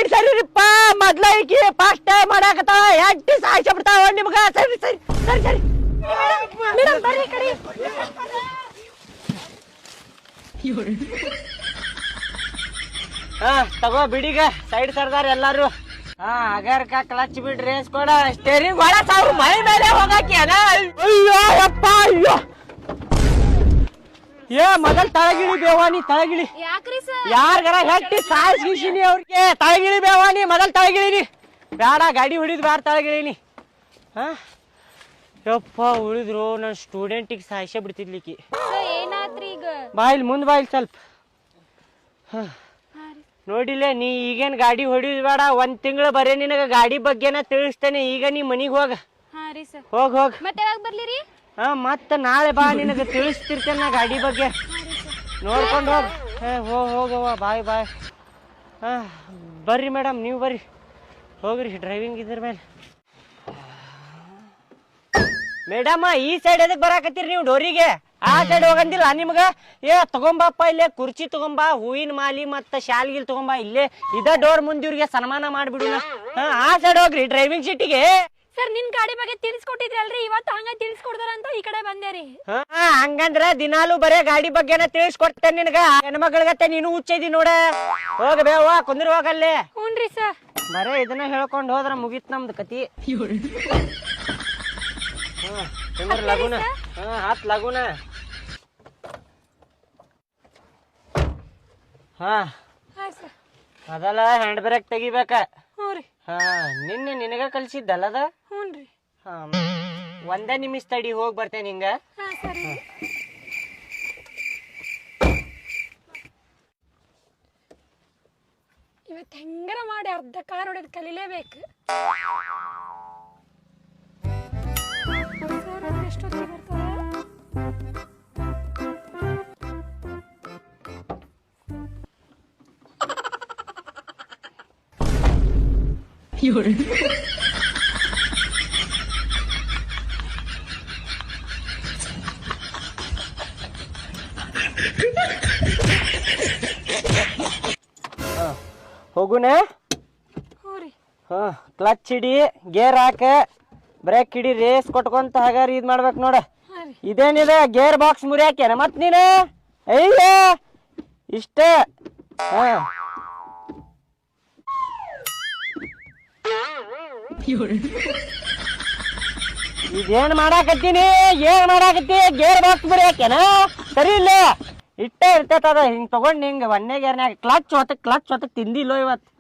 side ಸರಿರಿಪ್ಪ ಮೊದ್ಲ ಈಕಿ fast time ಮಾಡಾಕತ್ತಾಳ ಎಟ್ಟಿ ಸಾಯಿಸಿ ಬಿಡ್ತಾವ ನಿಮ್ಗ ಸರಿ ಸರಿ ಸರಿ ಸರಿ ಮೇಡಮ್ ಬರ್ರಿ ಕಡೆ ಹಾ ತಗೋ ಬಿಡಿಗ ಸೈಡ್ ಸರ್ದಾರ ಎಲ್ಲಾರು ಹಾ ಅಗರ್ಕ ಕ್ಲಚ್ ಬಿಡ್ ರೇಸ್ ಕೊಡ ಸ್ಟೇರಿಂಗ್ ಒಳ ಸಾವಿರ ಮೈ ಮೇಲೆ ಹೋಗಾಕಿ ಅಲ್ಲ ಅಯ್ಯೋ ಅಪ್ಪ ಅಯ್ಯೋ ಏ ಮೊದಲ್ ತಳಗಿಳಿ ಬೇವಾನಿ ತಳಗಿಳಿ ಯಾರ್ಗಾರ ಹೆಟ್ಟಿ ಸಾಯಿಸಿನಿ ಅವ್ರಿಗೆ ತಳಗಿಳಿ ಬೇವಾನಿ ಮೊದಲ್ ತಳಗಿಳಿನಿ ಬೇಡ ಗಾಡಿ ಹೊಡಿದ್ ಬೇಡ ತಳಗಿಳಿನಿ ಹಾ ಯಪ್ಪ ಉಳಿದ್ರು ನನ್ನ ಸ್ಟೂಡೆಂಟಿಗೆ ಸಾಯಿಸೇ ಬಿಡ್ತಿದ್ಲಿಕ್ಕಿ ಬಾಯಿಲ್ ಮುಂದ್ ಬಾಯಿಲ್ ಸ್ವಲ್ಪ ಹ ನೋಡಿಲ್ಲ ನೀ ಈಗೇನ್ ಗಾಡಿ ಹೊಡಿದ್ ಬೇಡ ಒಂದ್ ತಿಂಗಳು ಬರೇ ನಿನಗ ಗಾಡಿ ಬಗ್ಗೆನ ತಿಳಿಸ್ತೇನೆ ಈಗ ನೀ ಮನಿಗ್ ಹೋಗ ಹೋಗ್ ಹೋಗ್ ಹಾ ಮತ್ತ ನಾಳೆ ಬಾ ನಿನಗ ತಿಳಿಸ್ತಿರ್ತೇನೆ ನಾ ಗಾಡಿ ಬಗ್ಗೆ ನೋಡ್ಕೊಂಡು ಹೋಗ್ ಹೋಗವ್ವ ಬಾಯ್ ಬಾಯ್ ಹಾ ಬರ್ರಿ ಮೇಡಮ್ ನೀವು ಬರ್ರಿ ಹೋಗ್ರಿ ಡ್ರೈವಿಂಗ್ ಇದ್ರ ಮೇಲೆ ಮೇಡಮ್ ಈ ಸೈಡ್ ಎದಕ್ ಬರಾಕತ್ತೀರಿ ನೀವು ಡೋರಿಗೆ ಆ ಸೈಡ್ ಹೋಗಂದಿಲ್ಲ ನಿಮ್ಗ ಏ ತಗೊಂಬಪ್ಪ ಇಲ್ಲೇ ಕುರ್ಚಿ ತಗೊಂಬಾ ಹೂವಿನ ಮಾಲಿ ಮತ್ತ ಶಾಲ್ಗಿಲ್ ತಗೊಂಬಾ ಇಲ್ಲೇ ಇದ ಡೋರ್ ಮುಂದಿವ್ರಿಗೆ ಸನ್ಮಾನ ಮಾಡ್ಬಿಡುನ ಆ ಸೈಡ್ ಹೋಗ್ರಿ ಡ್ರೈವಿಂಗ್ ಸೀಟಿಗೆ ಸರ್ ನಿನ್ ಗಾಡಿ ಬಗ್ಗೆ ತಿಳಿಸ್ಕೊಟ್ಟಿದ್ರಲ್ರಿ ಇವತ್ತು ಹಂಗ ತಿಳಿಸ್ಕೊಡ್ತಾರ ಅಂತ ಈ ಕಡೆ ಬಂದೇರಿ ಹಂಗಂದ್ರ ದಿನಾಲು ಬರೇ ಗಾಡಿ ಬಗ್ಗೆನ ತಿಳಿಸ್ಕೊಡ್ತೇನೆ ನಿನಗ ಹೆಣ್ಮಕ್ಳಿಗತ್ತೆ ನೀನು ಹುಚ್ಚಿದಿ ನೋಡ ಹೋಗ ಬೇವ ಕುಂದ್ರ ಹೋಗಲ್ಲೇ ಹ್ಞೂನ್ರಿ ಸರ್ ಬರೇ ಇದನ್ನ ಹೇಳ್ಕೊಂಡ್ ಹೋದ್ರ ಮುಗಿತ್ ನಮ್ದು ಕತಿ ಲಗುನ ಹಾತ್ ಲಗುನ ಹಾ ಅದಲ್ಲ ಹ್ಯಾಂಡ್ ಬ್ರೇಕ್ ತೆಗಿಬೇಕ ಹಾ ನಿನ್ನೆ ನಿನಗ ಕಲ್ಸಿದ್ದಲ್ಲದ ಹಾ ಒಂದೇ ನಿಮಿಷ ತಡಿ ಹೋಗ್ ಬರ್ತೇನೆ ಹಿಂಗ ಇವತ್ತು ಹೆಂಗಾರ ಮಾಡಿ ಅರ್ಧ ಕಾರ್ ಹೊಡೆದ್ ಕಲಿಲೇಬೇಕು ಎಷ್ಟೊತ್ತಿಗೆ ಬರ್ತಾರೆ ಹೋಗುನ ಕ್ಲಚ್ ಹಿಡಿ ಗೇರ್ ಹಾಕ ಬ್ರೇಕ್ ಹಿಡಿ ರೇಸ್ ಕೊಟ್ಕೊಂತ ಹಾಗಾರ ಇದ್ ಮಾಡ್ಬೇಕು ನೋಡ ಇದೇನಿದೆ ಗೇರ್ ಬಾಕ್ಸ್ ಮುರಿಯಾಕೇನ ಮತ್ ನೀನು ಅಯ್ಯ ಇಷ್ಟ ಇದೇನ್ ಮಾಡಾಕತ್ತೀನಿ ಏನ್ ಮಾಡಾಕತ್ತಿ ಗೇರ್ ಬಾಕ್ಸ್ ಮುರಿಯಾಕೇನ ಸರಿ ಇಲ್ಲ ಇಟ್ಟೇ ಇರ್ತೈತದ ಹಿಂಗ್ ತಗೊಂಡ್ ಹಿಂಗ ಒಂದೇ ಗೇರ್ನ್ಯಾಗ ಕ್ಲಚ್ ಹೊತ್ತಕ್ ತಿಂದಿಲ್ಲೋ ಇವತ್ತು